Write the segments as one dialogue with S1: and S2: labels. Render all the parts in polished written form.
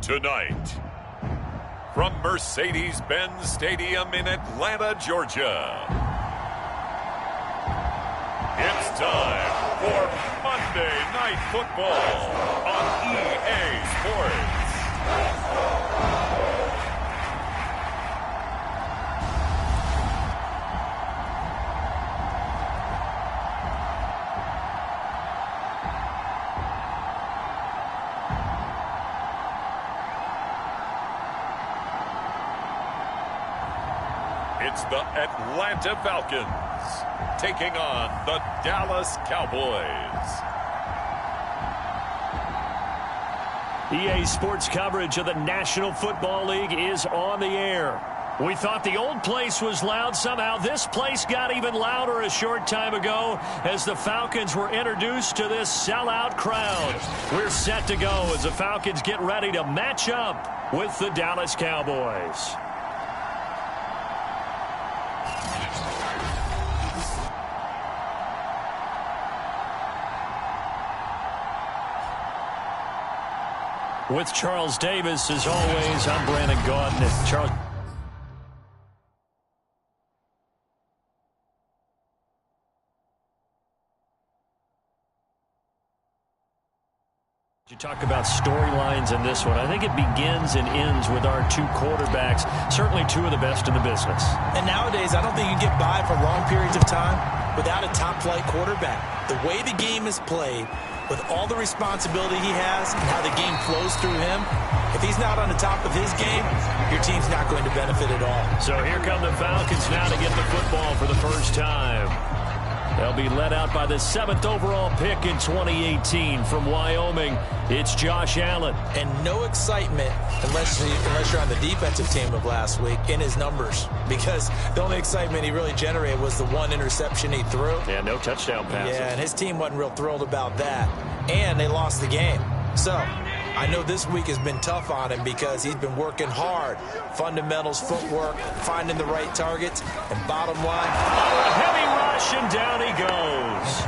S1: Tonight, from Mercedes-Benz Stadium in Atlanta, Georgia, it's time for Monday Night Football on EA Sports. It's the Atlanta Falcons taking on the Dallas Cowboys.
S2: EA Sports coverage of the National Football League is on the air. We thought the old place was loud. Somehow this place got even louder a short time ago as the Falcons were introduced to this sellout crowd. We're set to go as the Falcons get ready to match up with the Dallas Cowboys. With Charles Davis, as always, I'm Brandon Gaudin. Charles. You talk about storylines in this one. I think it begins and ends with our two quarterbacks, certainly two of the best in the business. And nowadays, I don't think you get by for long periods of time without a top-flight quarterback. The way the game is played, with all the responsibility he has and how the game flows through him, if he's not on the top of his game, your team's not going to benefit at all. So here come the Falcons now to get the football for the first time. They'll be led out by the 7th overall pick in 2018 from Wyoming. It's Josh Allen. And no excitement unless you're on the defensive team of last week in his numbers, because the only excitement he really generated was the one interception he threw. Yeah, no touchdown passes. Yeah, and his team wasn't real thrilled about that. And they lost the game. So I know this week has been tough on him because he's been working hard. Fundamentals, footwork, finding the right targets, and bottom line, a heavy rush, and down he goes.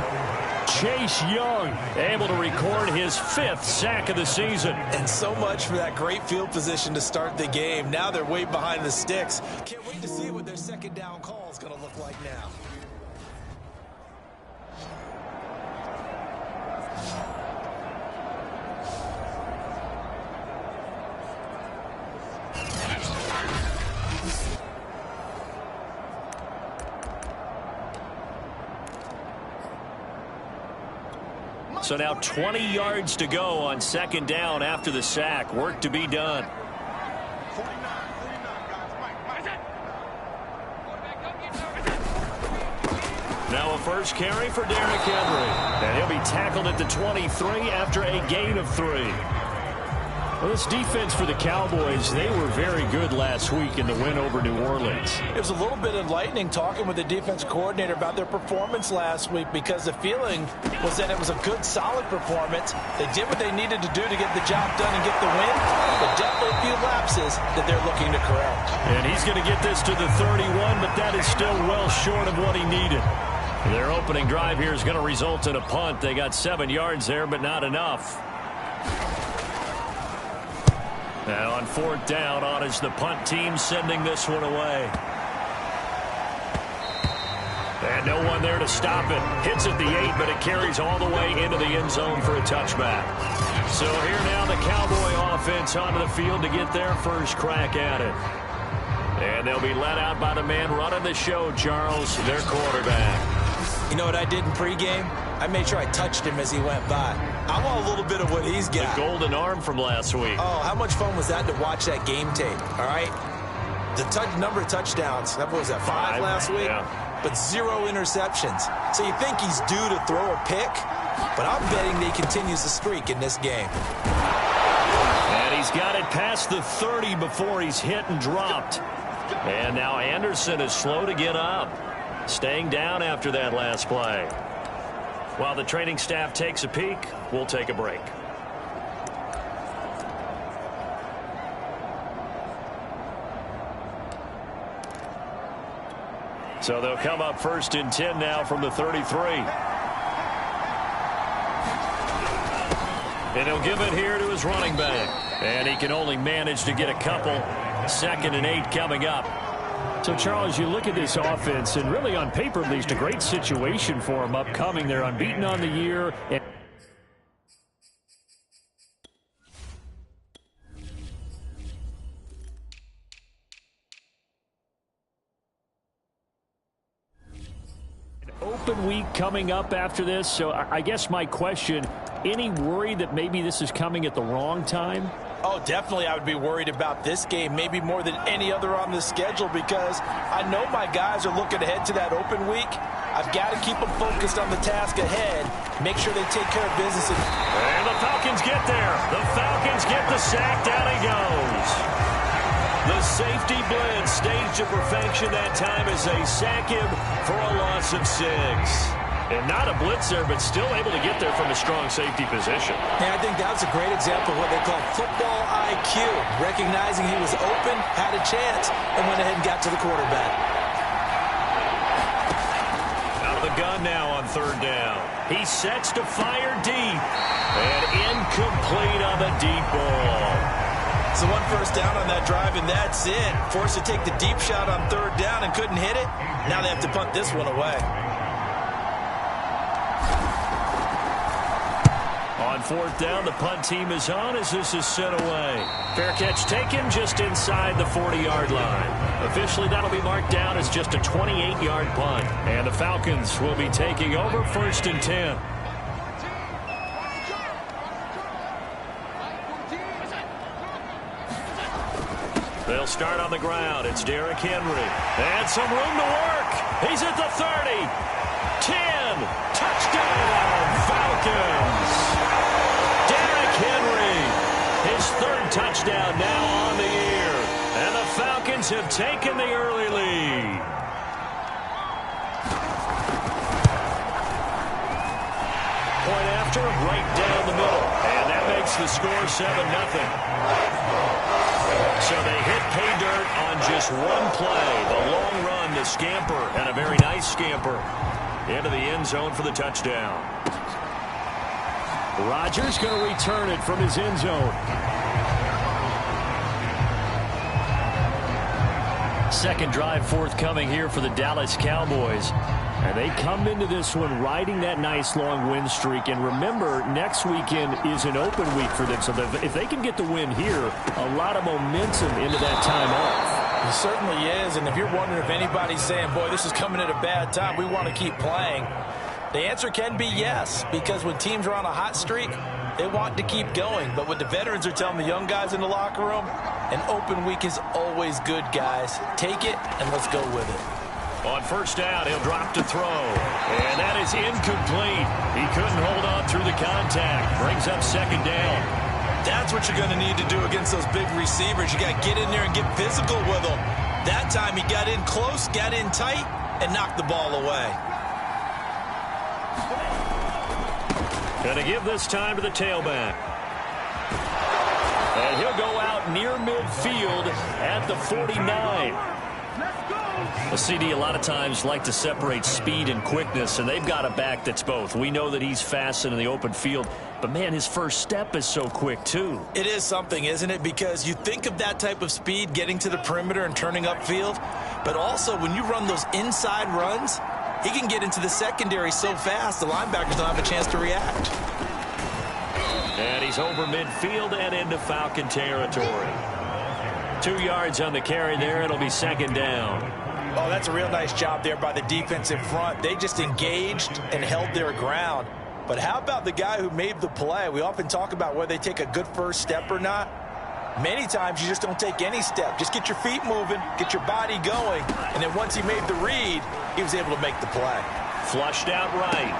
S2: Chase Young able to record his 5th sack of the season. And so much for that great field position to start the game. Now they're way behind the sticks. Can't wait to see what their second down call is going to look like now. So now 20 yards to go on 2nd down after the sack. Work to be done. Now a first carry for Derrick Henry. And he'll be tackled at the 23 after a gain of 3. Well, this defense for the Cowboys, they were very good last week in the win over New Orleans. It was a little bit enlightening talking with the defense coordinator about their performance last week, because the feeling was that it was a good, solid performance. They did what they needed to do to get the job done and get the win, but definitely a few lapses that they're looking to correct. And he's going to get this to the 31, but that is still well short of what he needed. Their opening drive here is going to result in a punt. They got 7 yards there, but not enough. Now on 4th down, on is the punt team sending this one away. And no one there to stop it. Hits at the 8, but it carries all the way into the end zone for a touchback. So here now the Cowboy offense onto the field to get their first crack at it. And they'll be let out by the man running the show, Charles, their quarterback. You know what I did in pregame? I made sure I touched him as he went by. I want a little bit of what he's got. The golden arm from last week. Oh, how much fun was that to watch that game tape, all right? The number of touchdowns, what was that, 5 last week? Yeah. But 0 interceptions. So you think he's due to throw a pick, but I'm betting that he continues the streak in this game. And he's got it past the 30 before he's hit and dropped. And now Anderson is slow to get up, staying down after that last play. While the training staff takes a peek, we'll take a break. So they'll come up 1st and 10 now from the 33. And he'll give it here to his running back. And he can only manage to get a couple. 2nd and 8 coming up. So, Charles, you look at this offense, and really on paper, at least, a great situation for them upcoming. They're unbeaten on the year. And open week coming up after this. So I guess my question, any worry that maybe this is coming at the wrong time?
S3: Oh, definitely I would be worried about this game, maybe more than any other on the schedule, because I know my guys are looking ahead to that open week. I've got to keep them focused on the task ahead, make sure they take care of business.
S2: And the Falcons get there. The Falcons get the sack. Down he goes. The safety blitz staged to perfection that time as they sack him for a loss of 6. And not a blitzer, but still able to get there from a strong safety position.
S3: Yeah, I think that's a great example of what they call football IQ. Recognizing he was open, had a chance, and went ahead and got to the quarterback.
S2: Out of the gun now on 3rd down. He sets to fire deep. And incomplete on the deep ball.
S3: So 1 first down on that drive, and that's it. Forced to take the deep shot on 3rd down and couldn't hit it. Now they have to punt this one away.
S2: On 4th down, the punt team is on as this is set away. Fair catch taken just inside the 40-yard line. Officially, that'll be marked down as just a 28-yard punt. And the Falcons will be taking over 1st and 10. They'll start on the ground. It's Derrick Henry. And some room to work. He's at the 30. 10. Touchdown, Falcons. Derrick Henry. His 3rd touchdown now on the year. And the Falcons have taken the early lead. Point after, right down the middle. And that makes the score 7-0. So they hit pay dirt on just one play. The long run, the scamper, and a very nice scamper into the end zone for the touchdown. Rodgers going to return it from his end zone. 2nd drive forthcoming here for the Dallas Cowboys. And they come into this one riding that nice long win streak. And remember, next weekend is an open week for them. So if they can get the win here, a lot of momentum into that time off.
S3: It certainly is. And if you're wondering if anybody's saying, boy, this is coming at a bad time, we want to keep playing, the answer can be yes. Because when teams are on a hot streak, they want to keep going. But what the veterans are telling the young guys in the locker room, an open week is always good, guys. Take it and let's go with it.
S2: On 1st down, he'll drop to throw. And that is incomplete. He couldn't hold on through the contact. Brings up 2nd down.
S3: That's what you're going to need to do against those big receivers. You got to get in there and get physical with them. That time he got in close, got in tight, and knocked the ball away.
S2: Going to give this time to the tailback. And he'll go out near midfield at the 49. The CD a lot of times like to separate speed and quickness, and they've got a back that's both. We know that he's fast in the open field, but, man, his first step is so quick, too.
S3: It is something, isn't it? Because you think of that type of speed getting to the perimeter and turning upfield, but also when you run those inside runs, he can get into the secondary so fast the linebackers don't have a chance to react.
S2: And he's over midfield and into Falcon territory. 2 yards on the carry there. It'll be 2nd down.
S3: Oh, that's a real nice job there by the defensive front. They just engaged and held their ground. But how about the guy who made the play? We often talk about whether they take a good first step or not. Many times you just don't take any step. Just get your feet moving, get your body going, and then once he made the read, he was able to make the play.
S2: Flushed out right.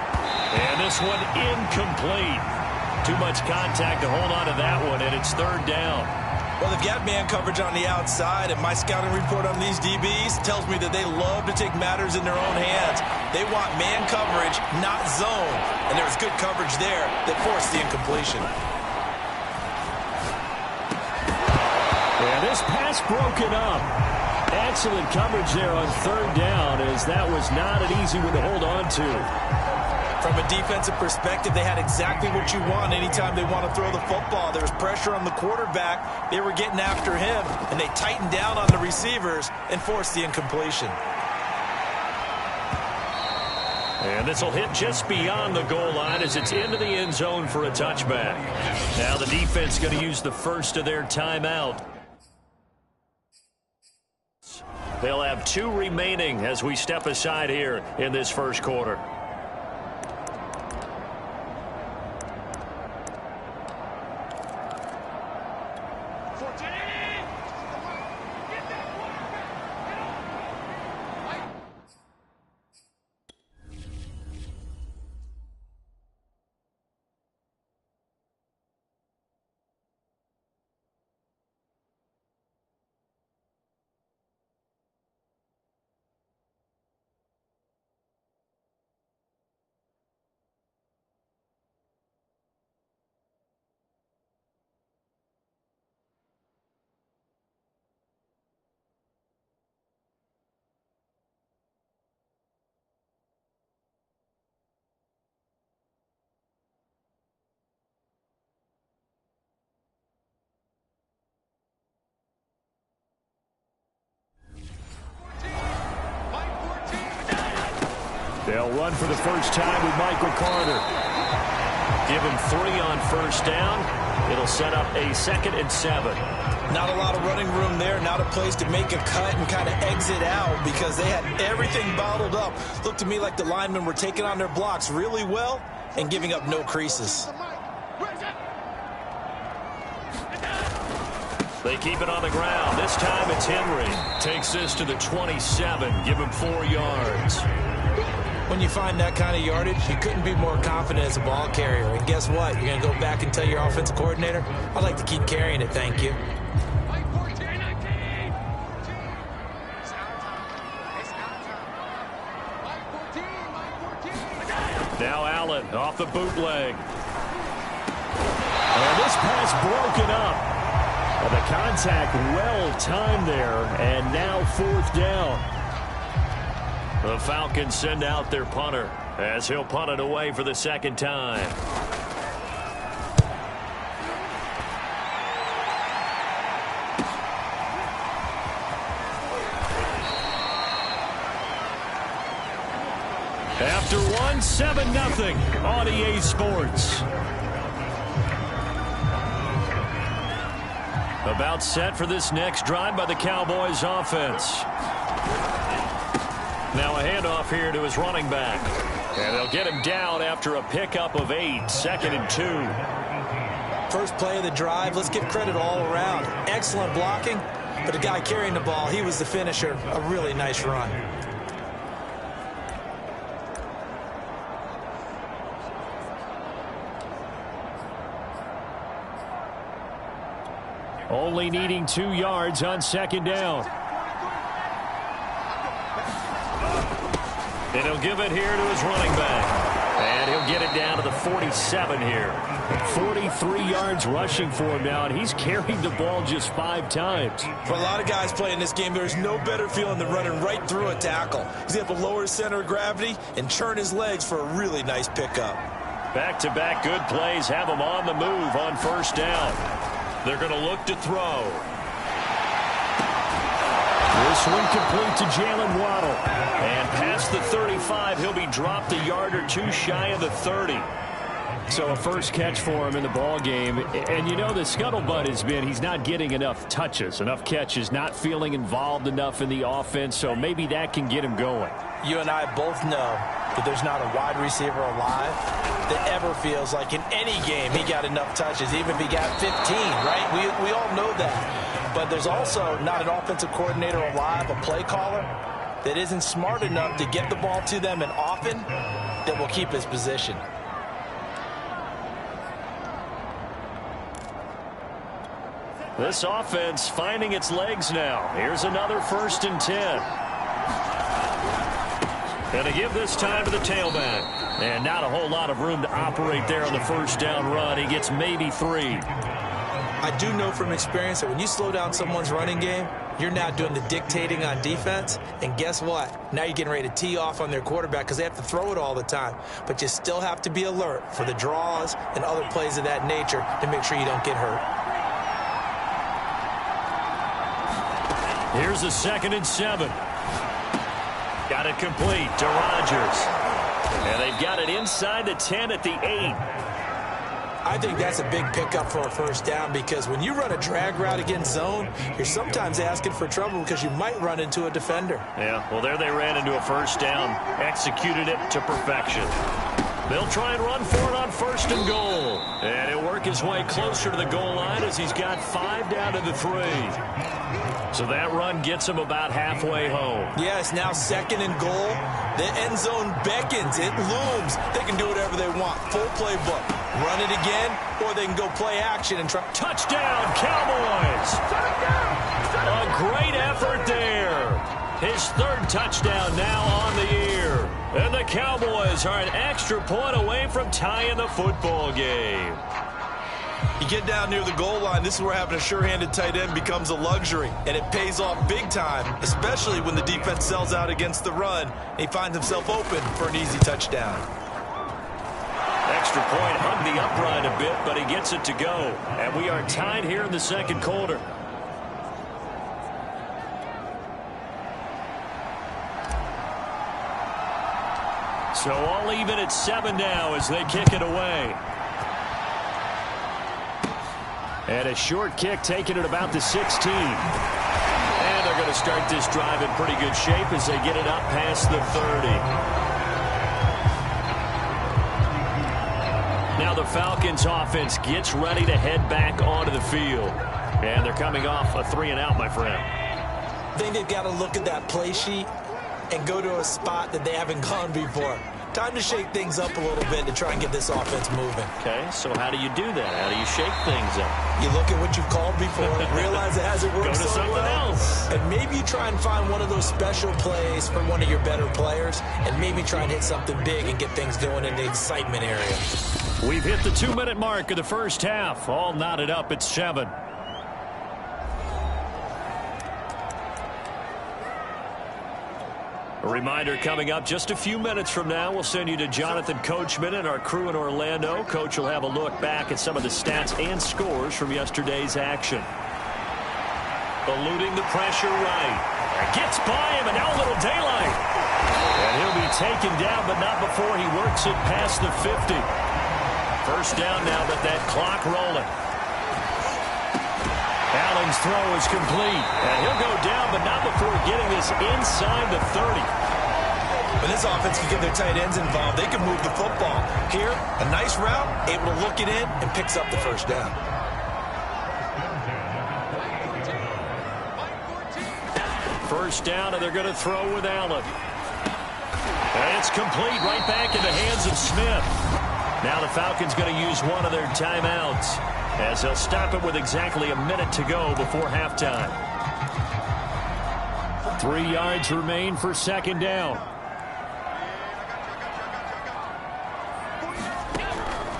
S2: And this one incomplete. Too much contact to hold on to that one, and it's 3rd down.
S3: Well, they've got man coverage on the outside, and my scouting report on these DBs tells me that they love to take matters in their own hands. They want man coverage, not zone, and there was good coverage there that forced the incompletion.
S2: And this pass broken up. Excellent coverage there on 3rd down, as that was not an easy one to hold on to.
S3: From a defensive perspective, they had exactly what you want anytime they want to throw the football. There was pressure on the quarterback. They were getting after him, and they tightened down on the receivers and forced the incompletion.
S2: And this will hit just beyond the goal line as it's into the end zone for a touchback. Now the defense going to use the first of their timeout. They'll have 2 remaining as we step aside here in this first quarter. They'll run for the first time with Michael Carter. Give him 3 on first down. It'll set up a 2nd and 7.
S3: Not a lot of running room there. Not a place to make a cut and kind of exit out because they had everything bottled up. Looked to me like the linemen were taking on their blocks really well and giving up no creases.
S2: They keep it on the ground. This time it's Henry. Takes this to the 27. Give him 4 yards.
S3: When you find that kind of yardage, you couldn't be more confident as a ball carrier. And guess what? You're going to go back and tell your offensive coordinator, I'd like to keep carrying it, thank you.
S2: Now Allen off the bootleg. And this pass broken up. The contact well timed there, and now 4th down. The Falcons send out their punter as he'll punt it away for the 2nd time. After 1, 7-0 on EA Sports. About set for this next drive by the Cowboys offense. Now a handoff here to his running back. And they'll get him down after a pickup of 8, 2nd and 2.
S3: First play of the drive, let's give credit all around. Excellent blocking, but the guy carrying the ball, he was the finisher. A really nice run.
S2: Only needing 2 yards on 2nd down. And he'll give it here to his running back. And he'll get it down to the 47 here. 43 yards rushing for him now, and he's carried the ball just 5 times.
S3: For a lot of guys playing this game, there's no better feeling than running right through a tackle. He's able to lower his center of gravity and churn his legs for a really nice pickup.
S2: Back-to-back good plays have him on the move on 1st down. They're going to look to throw. This one complete to Jalen Waddle. And past the 35, he'll be dropped a yard or 2 shy of the 30. So a first catch for him in the ball game. And you know the scuttlebutt has been he's not getting enough touches, enough catches, not feeling involved enough in the offense. So maybe that can get him going.
S3: You and I both know that there's not a wide receiver alive that ever feels like in any game he got enough touches, even if he got 15, right? We all know that. But there's also not an offensive coordinator alive, a play caller, that isn't smart enough to get the ball to them and often that will keep his position.
S2: This offense finding its legs now. Here's another 1st and 10. And to give this time to the tailback. And not a whole lot of room to operate there on the 1st down run. He gets maybe 3.
S3: I do know from experience that when you slow down someone's running game, You're now doing the dictating on defense, and guess what? Now you're getting ready to tee off on their quarterback because they have to throw it all the time. But you still have to be alert for the draws and other plays of that nature to make sure you don't get hurt.
S2: Here's a 2nd and 7. Got it complete to Rodgers. And they've got it inside the 10 at the 8.
S3: I think that's a big pickup for a first down because when you run a drag route against zone, you're sometimes asking for trouble because you might run into a defender.
S2: Yeah, well, there they ran into a first down, executed it to perfection. They'll try and run for it on 1st and goal. And he'll work his way closer to the goal line as he's got 5 down to the 3. So that run gets him about halfway home.
S3: Yeah, it's now 2nd and goal. The end zone beckons. It looms. They can do whatever they want. Full playbook. Run it again, or they can go play action and try.
S2: Touchdown, Cowboys! A great effort there. His 3rd touchdown now on the year. And the Cowboys are an extra point away from tying the football game.
S4: You get down near the goal line, this is where having a sure-handed tight end becomes a luxury, and it pays off big time, especially when the defense sells out against the run, and he finds himself open for an easy touchdown.
S2: Extra point hugged the upright a bit, but he gets it to go. And we are tied here in the 2nd quarter. So all even at 7 now as they kick it away. And a short kick taken at about the 16. And they're going to start this drive in pretty good shape as they get it up past the 30. Now the Falcons offense gets ready to head back onto the field. And they're coming off a 3-and-out, my friend.
S3: I think they've got to look at that play sheet and go to a spot that they haven't gone before. Time to shake things up a little bit to try and get this offense moving.
S2: Okay, so how do you do that? How do you shake things up?
S3: You look at what you've called before, realize it hasn't worked
S2: so
S3: well.
S2: Else.
S3: And maybe you try and find one of those special plays for one of your better players, and maybe try and hit something big and get things going in the excitement area.
S2: We've hit the 2-minute mark of the first half. All knotted up at 7. A reminder coming up just a few minutes from now. We'll send you to Jonathan Coachman and our crew in Orlando. Coach will have a look back at some of the stats and scores from yesterday's action. Eluding the pressure right. Gets by him, and now a little daylight. And he'll be taken down, but not before he works it past the 50. First down now, but that clock rolling. Allen's throw is complete. And he'll go down, but not before getting this inside the 30.
S3: When this offense can get their tight ends involved, they can move the football. Here, a nice route, able to look it in, and picks up the first down.
S2: First down, and they're going to throw with Allen. And it's complete right back in the hands of Smith. Now the Falcons going to use one of their timeouts as they'll stop it with exactly a minute to go before halftime. 3 yards remain for 2nd down.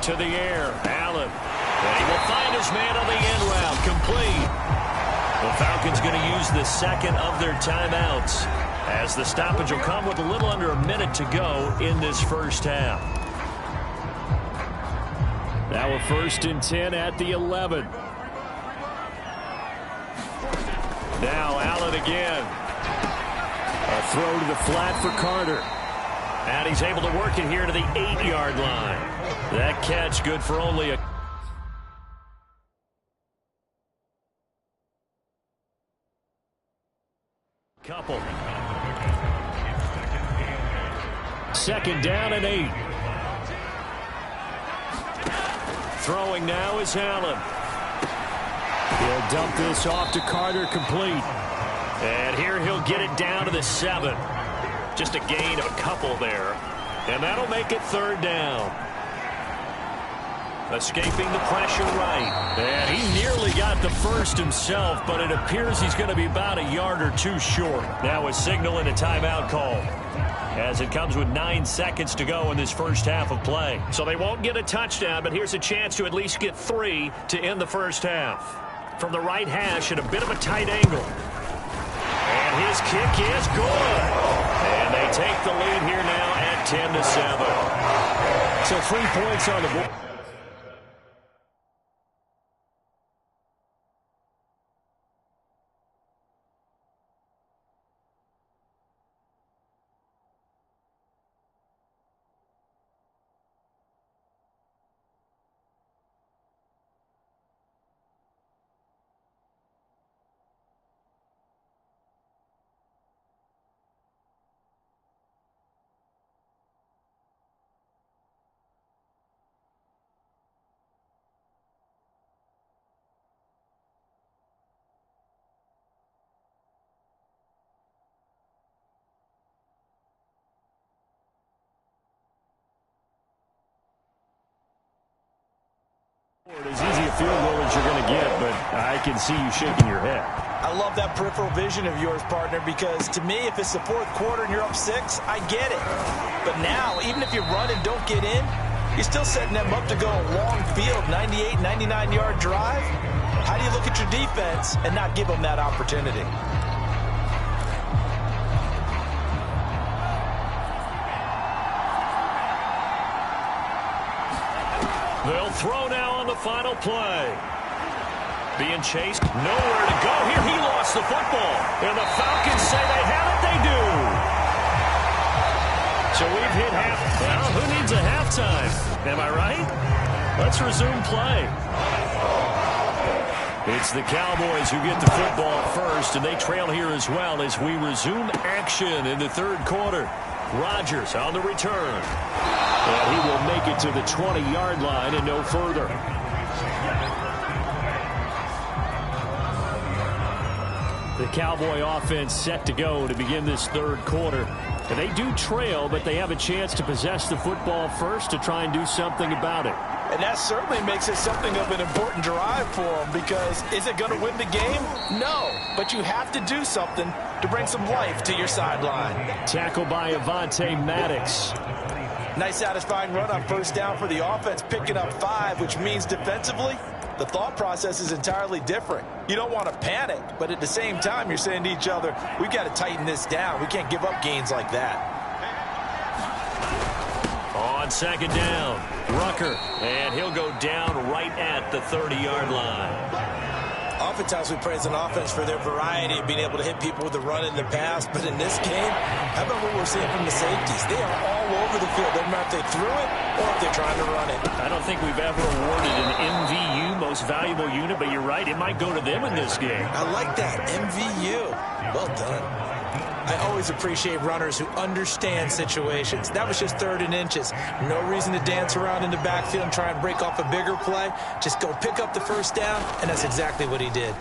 S2: To the air, Allen. And he will find his man on the end route, complete. The Falcons going to use the 2nd of their timeouts as the stoppage will come with a little under a minute to go in this first half. Now a 1st and 10 at the 11. Now Allen again. A throw to the flat for Carter. And he's able to work it here to the 8-yard line. That catch good for only a couple. 2nd down and 8. Throwing now is Allen. He'll dump this off to Carter, complete. And here he'll get it down to the 7. Just a gain of a couple there. And that'll make it 3rd down. Escaping the pressure right. And he nearly got the first himself, but it appears he's going to be about a yard or two short. Now a signal and a timeout call, as it comes with 9 seconds to go in this first half of play. So they won't get a touchdown, but here's a chance to at least get 3 to end the first half. From the right hash at a bit of a tight angle. And his kick is good. And they take the lead here now at 10-7. So 3 points on the board. As easy a field goal as you're going to get, but I can see you shaking your head.
S3: I love that peripheral vision of yours, partner, because to me, if it's the fourth quarter and you're up 6, I get it. But now, even if you run and don't get in, you're still setting them up to go a long field, 98, 99-yard drive. How do you look at your defense and not give them that opportunity?
S2: They'll throw now on the final play. Being chased, nowhere to go. Here he lost the football. And the Falcons say they have it. They do. So we've hit half. Well, who needs a halftime? Am I right? Let's resume play. It's the Cowboys who get the football first, and they trail here as well as we resume action in the third quarter. Rodgers on the return. And he will make it to the 20-yard line and no further. The Cowboy offense set to go to begin this third quarter. And they do trail, but they have a chance to possess the football first to try and do something about it.
S3: And that certainly makes it something of an important drive for them, because is it going to win the game? No, but you have to do something to bring some life to your sideline.
S2: Tackle by Avonte Maddox.
S3: Nice satisfying run on first down for the offense, picking up 5, which means defensively, the thought process is entirely different. You don't want to panic, but at the same time, you're saying to each other, we've got to tighten this down. We can't give up gains like that.
S2: On second down, Rucker, and he'll go down right at the 30-yard line.
S3: Oftentimes we praise an offense for their variety of being able to hit people with the run in the pass, but in this game, how about what we're seeing from the safeties? They are all over the field. Doesn't matter if they threw it or if they're trying to run it.
S2: I don't think we've ever awarded an MVU, most valuable unit, but you're right, it might go to them in this game.
S3: I like that, MVU. Well done. I always appreciate runners who understand situations. That was just 3rd and inches. No reason to dance around in the backfield and try and break off a bigger play. Just go pick up the first down, and that's exactly what he did.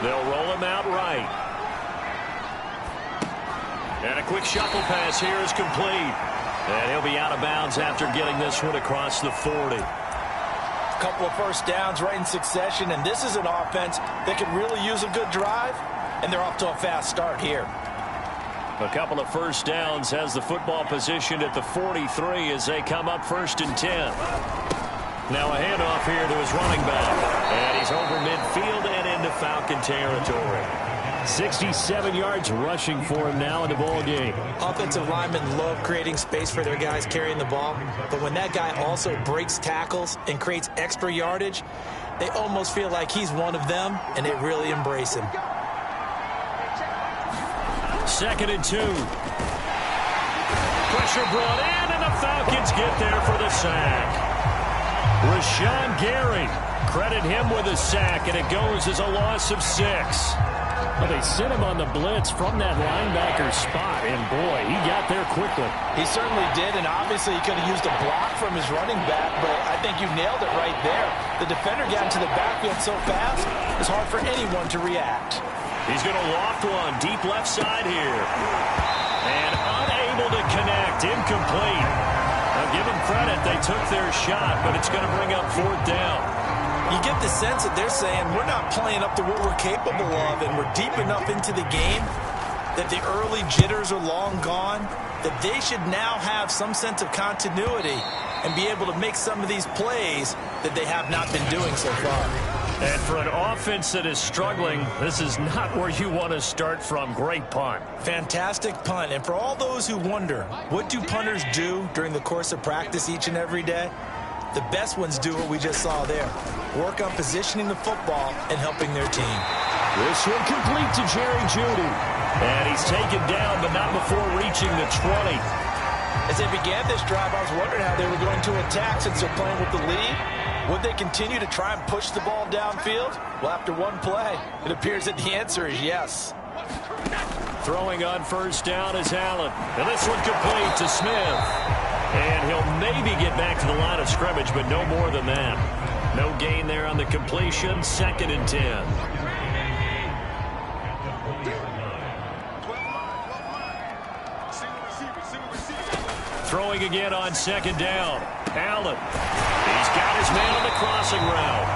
S2: They'll roll him out right. And a quick shuffle pass here is complete. And he'll be out of bounds after getting this one across the 40.
S3: A couple of first downs right in succession, and this is an offense that could really use a good drive. And they're off to a fast start here.
S2: A couple of first downs has the football positioned at the 43 as they come up 1st and 10. Now a handoff here to his running back. And he's over midfield and into Falcon territory. 67 yards rushing for him now in the ball game.
S3: Offensive linemen love creating space for their guys carrying the ball. But when that guy also breaks tackles and creates extra yardage, they almost feel like he's one of them, and they really embrace him.
S2: 2nd and 2. Pressure brought in, and the Falcons get there for the sack. Rashawn Gary, credit him with a sack, and it goes as a loss of 6. Well, they sent him on the blitz from that linebacker spot, and boy, he got there quickly.
S3: He certainly did, and obviously he could have used a block from his running back, but I think you nailed it right there. The defender got into the backfield so fast, it's hard for anyone to react.
S2: He's going to loft one deep left side here. And unable to connect. Incomplete. Now give them credit. They took their shot, but it's going to bring up 4th down.
S3: You get the sense that they're saying we're not playing up to what we're capable of, and we're deep enough into the game that the early jitters are long gone, that they should now have some sense of continuity and be able to make some of these plays that they have not been doing so far.
S2: And for an offense that is struggling, this is not where you want to start from. Great punt.
S3: Fantastic punt. And for all those who wonder, what do punters do during the course of practice each and every day? The best ones do what we just saw there. Work on positioning the football and helping their team.
S2: This one complete to Jerry Jeudy. And he's taken down, but not before reaching the 20.
S3: As they began this drive, I was wondering how they were going to attack since they're playing with the lead. Would they continue to try and push the ball downfield? Well, after one play, it appears that the answer is yes.
S2: Throwing on first down is Allen. And this one complete to Smith. And he'll maybe get back to the line of scrimmage, but no more than that. No gain there on the completion. 2nd and 10. Throwing again on 2nd down. Allen. He's got his man on the crossing route.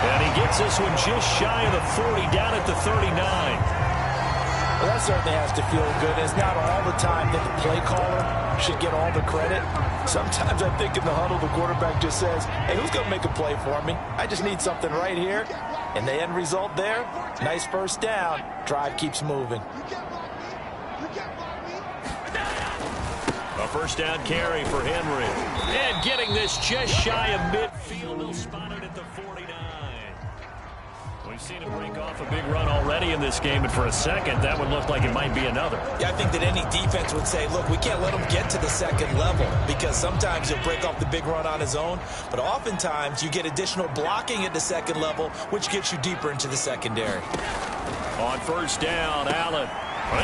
S2: And he gets this one just shy of the 40, down at the 39.
S3: Well, that certainly has to feel good. It's not all the time that the play caller should get all the credit. Sometimes I think in the huddle, the quarterback just says, hey, who's going to make a play for me? I just need something right here. And the end result there, nice first down. Drive keeps moving.
S2: A first down carry for Henry. And getting this just shy of midfield. He'll spot it at the 49. We've seen him break off a big run already in this game, and for a second, that would look like it might be another.
S3: Yeah, I think that any defense would say, look, we can't let him get to the 2nd level, because sometimes he'll break off the big run on his own, but oftentimes you get additional blocking at the 2nd level, which gets you deeper into the secondary.
S2: On first down, Allen.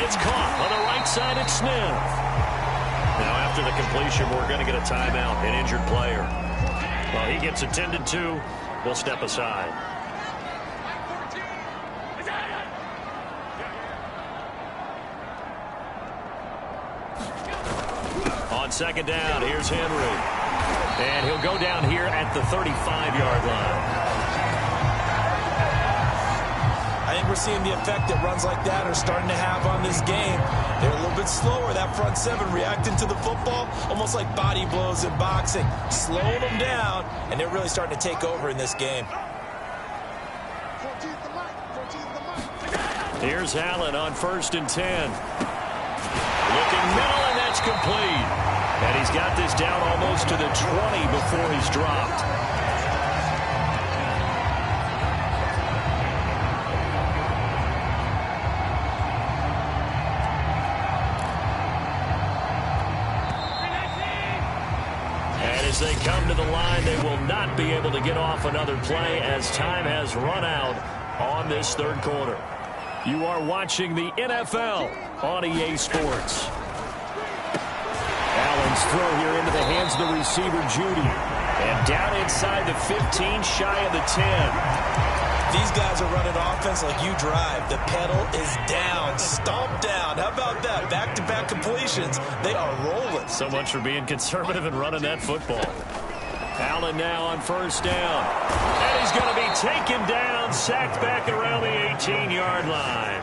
S2: It's caught on the right side at Smith. Now, after the completion, we're going to get a timeout, an injured player. Well, he gets attended to. We'll step aside. On 2nd down, here's Henry. And he'll go down here at the 35-yard line.
S3: I think we're seeing the effect that runs like that are starting to have on this game. They're a little bit slower, that front 7 reacting to the football, almost like body blows in boxing, slowing them down, and they're really starting to take over in this game.
S2: Here's Allen on 1st and 10. Looking middle, and that's complete. And he's got this down almost to the 20 before he's dropped. As they come to the line, they will not be able to get off another play as time has run out on this 3rd quarter. You are watching the NFL on EA Sports. Allen's throw here into the hands of the receiver, Jeudy. And down inside the 15, shy of the 10.
S3: These guys are running offense like you drive. The pedal is down, stomped down. How about that? Back-to-back completions. They are rolling.
S2: So much for being conservative and running that football. Allen now on first down. And he's going to be taken down, sacked back around the 18-yard line.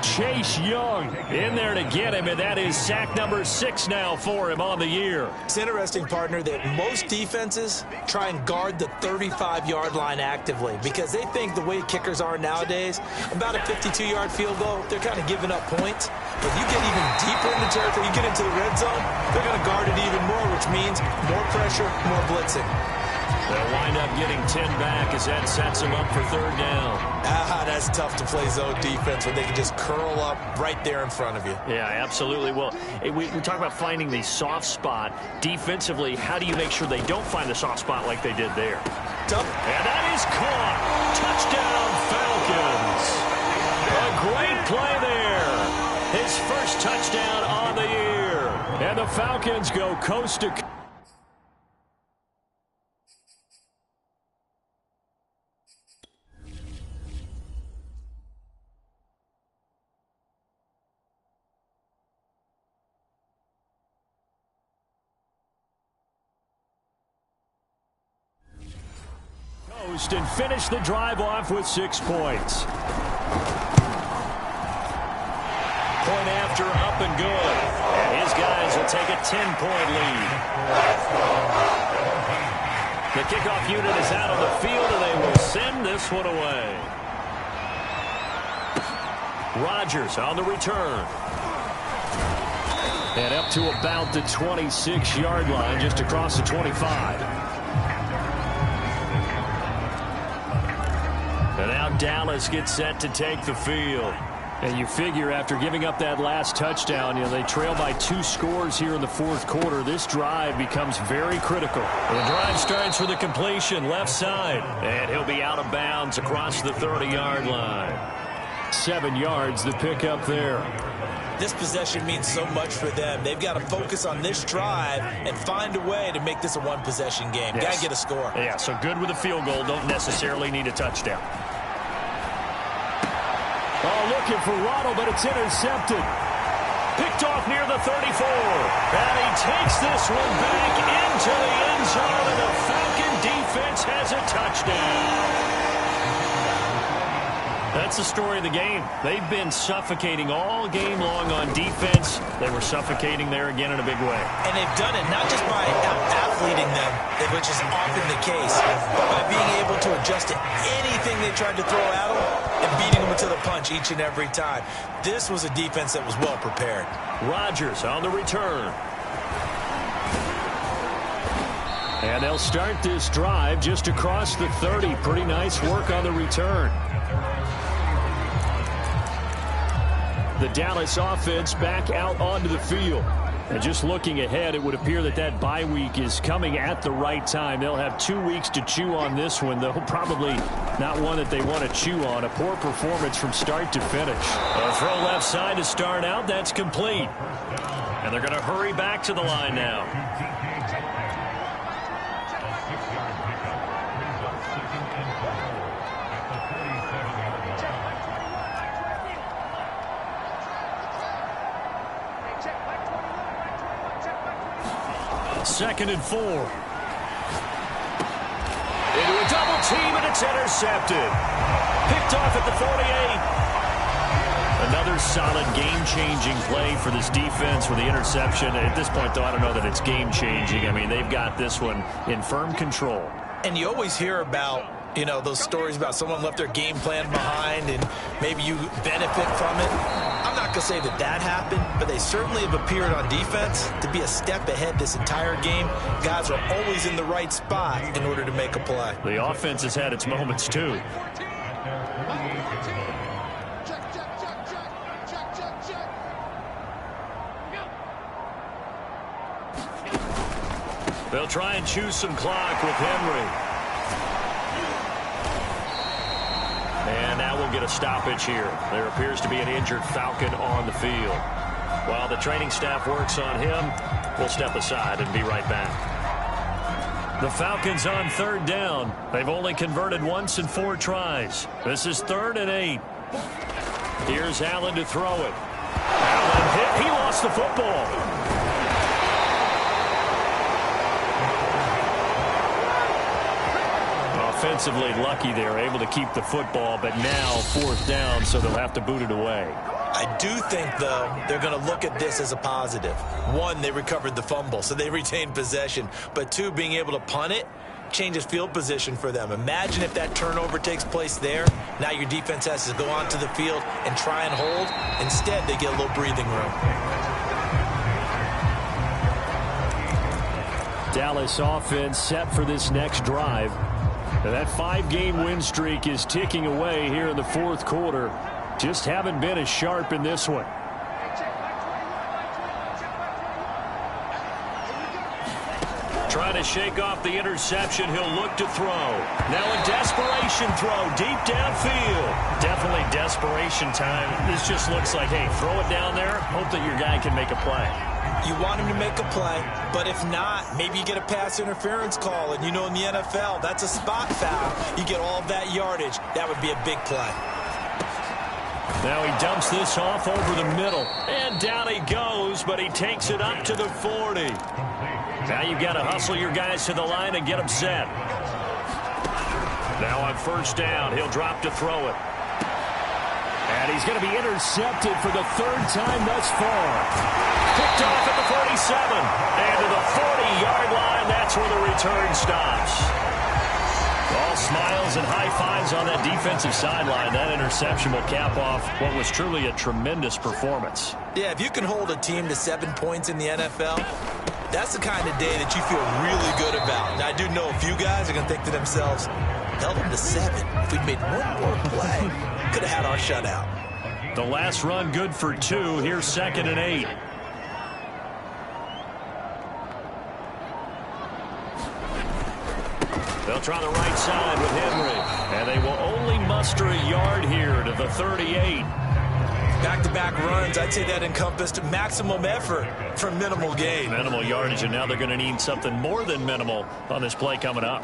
S2: Chase Young in there to get him, and that is sack number 6 now for him on the year.
S3: It's interesting, partner, that most defenses try and guard the 35-yard line actively because they think the way kickers are nowadays, about a 52-yard field goal, they're kind of giving up points. But you get even deeper in the territory, you get into the red zone, they're going to guard it even more, which means more pressure, more blitzing.
S2: They'll wind up getting 10 back as that sets them up for 3rd down.
S3: That's tough to play zone defense when they can just curl up right there in front of you.
S2: Yeah, absolutely. Well, we talk about finding the soft spot. Defensively, how do you make sure they don't find the soft spot like they did there?
S3: Tough.
S2: And that is caught. Touchdown, Falcons. A great play there. His first touchdown on the year. And the Falcons go coast to coast. And finish the drive off with 6 points. Point after, up and good. And his guys will take a 10-point lead. The kickoff unit is out on the field, and they will send this this one away. Rodgers on the return. And up to about the 26-yard line, just across the 25. And now Dallas gets set to take the field. And you figure after giving up that last touchdown, they trail by 2 scores here in the fourth quarter. This drive becomes very critical. The drive starts with a completion left side. And he'll be out of bounds across the 30-yard line. 7 yards the pickup there.
S3: This possession means so much for them. They've got to focus on this drive and find a way to make this a one-possession game.
S2: Yes.
S3: Got to get a score.
S2: Yeah, so good with a field goal. Don't necessarily need a touchdown. Oh, looking for Waddle, but it's intercepted. Picked off near the 34. And he takes this one back into the end zone, and the Falcon defense has a touchdown. That's the story of the game. They've been suffocating all game long on defense. They were suffocating there again in a big way.
S3: And they've done it not just by out-athleting them, which is often the case, but by being able to adjust to anything they tried to throw at them and beating them to the punch each and every time. This was a defense that was well prepared.
S2: Rodgers on the return. And they'll start this drive just across the 30. Pretty nice work on the return. The Dallas offense back out onto the field. And just looking ahead, it would appear that that bye week is coming at the right time. They'll have 2 weeks to chew on this one, though probably not one that they want to chew on. A poor performance from start to finish. A throw left side to start out. That's complete. And they're going to hurry back to the line now. Second and 4. Into a double team, and it's intercepted. Picked off at the 48. Another solid game-changing play for this defense with the interception. At this point, though, I don't know that it's game-changing. I mean, they've got this one in firm control.
S3: And you always hear about, those stories about someone left their game plan behind and maybe you benefit from it. I'm not going to say that that happened, but they certainly have appeared on defense to be a step ahead this entire game. Guys are always in the right spot in order to make a play.
S2: The offense has had its moments, too. They'll try and choose some clock with Henry. And now we'll get a stoppage here. There appears to be an injured Falcon on the field. While the training staff works on him, we'll step aside and be right back. The Falcons on third down. They've only converted once in 4 tries. This is 3rd and 8. Here's Allen to throw it. Allen hit. He lost the football. Offensively lucky they're able to keep the football, but now 4th down, so they'll have to boot it away.
S3: I do think, though, they're going to look at this as a positive. 1, they recovered the fumble, so they retained possession. But 2, being able to punt it changes field position for them. Imagine if that turnover takes place there. Now your defense has to go onto the field and try and hold. Instead, they get a little breathing room.
S2: Dallas offense set for this next drive. And that 5-game win streak is ticking away here in the 4th quarter. Just haven't been as sharp in this one. Trying to shake off the interception. He'll look to throw. Now a desperation throw deep downfield. Definitely desperation time. This just looks like, hey, throw it down there. Hope that your guy can make a play.
S3: You want him to make a play, but if not, maybe you get a pass interference call, and in the NFL, that's a spot foul. You get all of that yardage. That would be a big play.
S2: Now he dumps this off over the middle, and down he goes, but he takes it up to the 40. Now you've got to hustle your guys to the line and get them set. Now on 1st down, he'll drop to throw it. And he's going to be intercepted for the 3rd time thus far. Picked off at the 47. And to the 40-yard line, that's where the return stops. All Well, smiles and high fives on that defensive sideline. That interception will cap off what was truly a tremendous performance.
S3: Yeah, if you can hold a team to 7 points in the NFL, that's the kind of day that you feel really good about. Now, I do know a few guys are going to think to themselves, held them to 7. If we'd made one more play, could have had our shutout.
S2: The last run good for 2. Here's 2nd and 8. They'll try the right side with Henry. And they will only muster a yard here to the 38.
S3: Back-to-back runs, I'd say that encompassed maximum effort for minimal gain.
S2: Minimal yardage, and now they're going to need something more than minimal on this play coming up.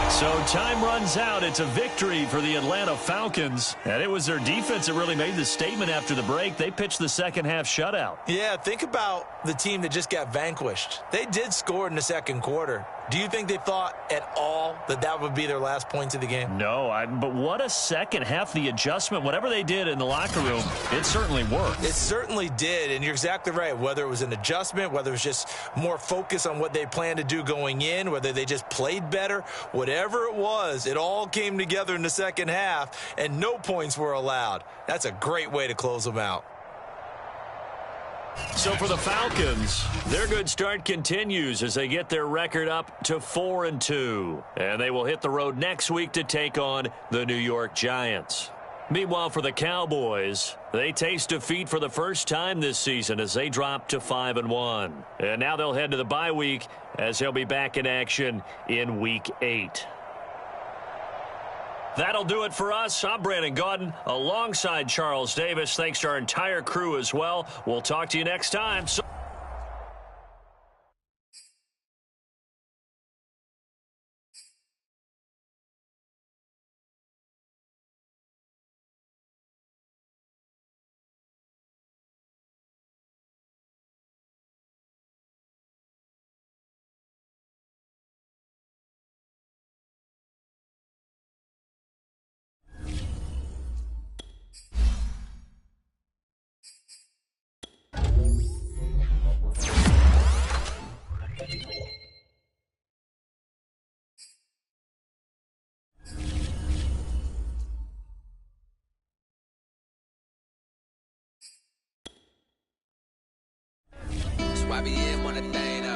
S2: So time runs out. It's a victory for the Atlanta Falcons. And it was their defense that really made the statement after the break. They pitched the second-half shutout.
S3: Yeah, think about the team that just got vanquished. They did score in the second quarter. Do you think they thought at all that that would be their last points of the game?
S2: No, but what a second half. The adjustment, whatever they did in the locker room, it certainly worked.
S3: It certainly did, and you're exactly right. Whether it was an adjustment, whether it was just more focus on what they planned to do going in, whether they just played better, whatever it was, it all came together in the second half, and no points were allowed. That's a great way to close them out.
S2: So for the Falcons, their good start continues as they get their record up to 4-2. And they will hit the road next week to take on the New York Giants. Meanwhile, for the Cowboys, they taste defeat for the first time this season as they drop to 5-1. And now they'll head to the bye week as they'll be back in action in Week 8. That'll do it for us. I'm Brandon Gaudin alongside Charles Davis. Thanks to our entire crew as well. We'll talk to you next time.
S5: YBN wanna thing up.